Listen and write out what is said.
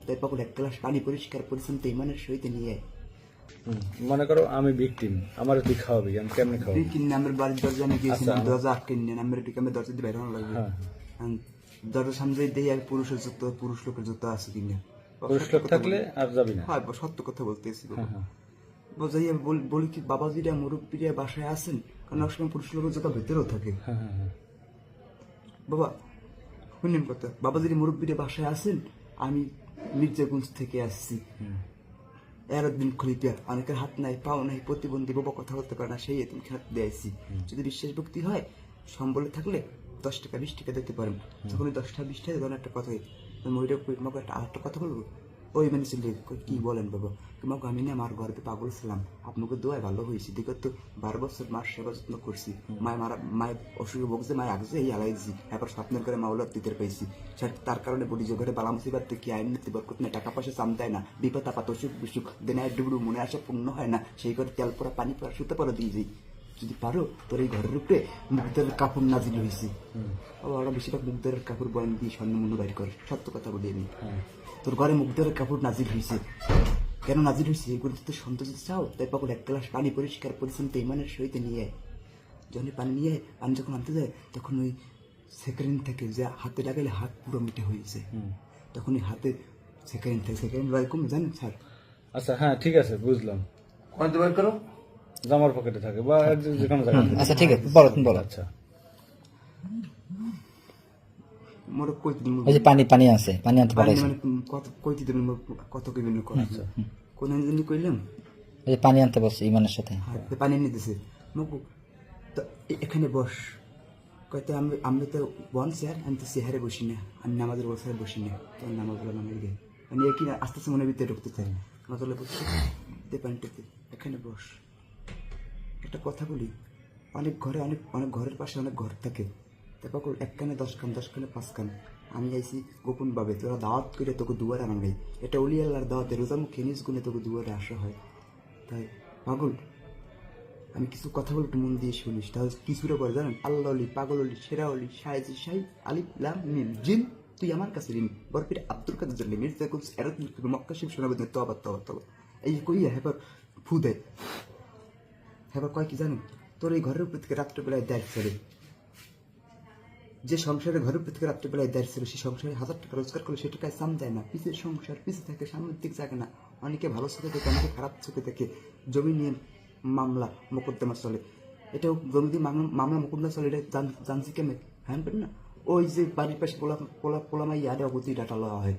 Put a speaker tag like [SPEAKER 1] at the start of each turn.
[SPEAKER 1] তাই পাগল এক গ্লাস পানি পরিষ্কার পরিচ্ছন্ন ইমানের সহিত নিয়ে
[SPEAKER 2] মনে করো আমি ভিকটিম, আমার তুই খাওয়াবি, আমি কেমনে খাওয়াবি?
[SPEAKER 1] কিনে আমার বাড়ির দরজা আমি গিয়েছিলাম, দরজা আটকে নিয়ে আমার এদিকে আমি দরজা দিয়ে বেরোনো লাগবে। দরজার সামনে দিয়ে আর পুরুষের জুতো, পুরুষ লোকের জুতো আছে কিনা।
[SPEAKER 2] পুরুষ লোক থাকলে আর যাবি না।
[SPEAKER 1] হ্যাঁ সত্য কথা বলতেছি বোঝাইয়া বলি কি বাবাজিরা মুরব্বীরা বাসায় আছেন, কারণ অনেক সময় পুরুষ লোকের জুতো ভেতরেও থাকে। বাবা শুনেন কথা, বাবাজিরা মুরব্বীরা বাসায় আছেন, আমি মির্জাগঞ্জ থেকে আসছি, এরদিন খলিপিয়া, অনেকের হাত নাই পাও নাই, প্রতিবন্ধী, বাবা কথা বলতে পারে না, সেই তুমি হাত দিয়ে আসছি। যদি বিশ্বাস ভক্তি হয় সম্বলে থাকলে 10 টাকা 20 টাকা দিতে পারেন। যখন 10 টাকা 20 টাকা দেন একটা কথা, মহিলা তোমাকে একটা কথা বলবো, ওই মানে ছিল কি বলেন বাবা, তোমাকে আমি না আমার ঘরে পাগল ছিলাম, আপনাকে দোয়ায় ভালো হয়েছি, দেখো তো 12 বছর মার সেবা যত্ন করছি, মায়ের অসুখে ভোগছে, মায় আগছে এই আলাইছি, এবার স্বপ্নের করে মাওলা দিতে পাইছি, তার কারণে বলি যে ঘরে বালাম সিবার থেকে আইনতি বরকত নেই, টাকা পয়সা চাম দেয় না, বিপদ আপাত অসুখ বিসুখ দেনায় ডুবড়ু মনে আসা পূর্ণ হয় না, সেই করে তেল পরা পানি পরা সুতো পরা দিয়ে যাই, যদি পারো তোর এই ঘরের উপরে মুগ্ধের কাপড় নাজিল হয়েছি, ওরা বেশিরভাগ মুগ্ধের কাপড় বয়ান দিয়ে স্বর্ণ মূল্য বাইর করে, সত্য কথা বলি আমি, তোর ঘরে মুগ্ধের কাপড় নাজিল হয়েছে, কেন নাজিল হয়েছে এগুলো তো সন্তোষ চাও, তাই পাগল এক গ্লাস পানি পরিষ্কার পরিচ্ছন্ন ইমানের সহিত নিয়ে যখন পানি নিয়ে পানি যখন আনতে যায়, তখন ওই সেকেন্ড থেকে যে হাতে লাগাইলে হাত পুরো মিটে হয়েছে, তখন ওই হাতে সেকেন্ড থেকে সেকেন্ড লয় কমে জানেন স্যার।
[SPEAKER 2] আচ্ছা হ্যাঁ ঠিক আছে বুঝলাম,
[SPEAKER 1] কোনটা বের করো,
[SPEAKER 2] জামার পকেটে থাকে বা যে কোনো জায়গায়।
[SPEAKER 3] আচ্ছা ঠিক আছে, বলো তুমি বলো।
[SPEAKER 2] আচ্ছা
[SPEAKER 1] মোরে কই দিন,
[SPEAKER 3] ওই যে পানি পানি আছে, পানি আনতে
[SPEAKER 1] পানি
[SPEAKER 3] পারাইছে,
[SPEAKER 1] মানে কত কই দিন, কত কি বিভিন্ন কথা কোন দিন কইলাম,
[SPEAKER 3] ওই যে পানি আনতে বলছে ইমানের সাথে।
[SPEAKER 1] পানি এনে দিছে মকু, তো এখানে বস, কয়তো আমি তো বন স্যার, আমি তো চেহারে বসি না, আমি নামাজের বসায় বসি না, তো নামাজ বলে নামাজ গে আমি একই আস্তে আস্তে মনে ভিতরে ঢুকতে চাই, নজলে বসছি তে পানিটাতে, এখানে বস, একটা কথা বলি, অনেক ঘরে অনেক অনেক ঘরের পাশে অনেক ঘর থাকে, তারপর এক কানে 10 কান 10 কানে 5 কান, আমি আইছি গোপন ভাবে, তোরা দাওয়াত করে তোকে দুয়ারে আনা নেই, এটা অলি আল্লাহর দাওয়াতে রোজা মুখে নিজ গুণে তোকে দুয়ারে আসা হয়, তাই পাগল আমি কিছু কথা বলে একটু মন দিয়ে শুনিস, তাহলে কিছুটা করে জানেন, আল্লাহ অলি, পাগল অলি, সেরা অলি, শাহেজি শাহি, আলিফ লাম মিম জিন, তুই আমার কাছে ঋণ, বরফির আব্দুল কাদের জন্য মির্জা কুলস এরত মক্কা শিব শোনাবে তো আবার তো আবার এই কইয়া হেবার ফু দেয়, হেবার কয় কি জানেন, তোর এই ঘরের উপর থেকে রাত্রেবেলায় দেয় ছেড়ে, যে সংসারে ঘরের উপর থেকে রাত্রেবেলায় দেয় ছিল, সেই সংসারে 1000 টাকা রোজগার করলে সে টাকায় সাম দেয় না, পিছের সংসার পিছে থাকে, সামনের দিক জাগে না, অনেকে ভালো চোখে দেখে, অনেকে খারাপ চোখে দেখে, জমি নিয়ে মামলা মোকদ্দমা চলে, এটাও জমি দিয়ে মামলা মোকদ্দমা চলে, এটা জানছি কেমন হ্যাঁ না, ওই যে বাড়ির পাশে পোলামাই আরে অবধি ডাটা লওয়া হয়,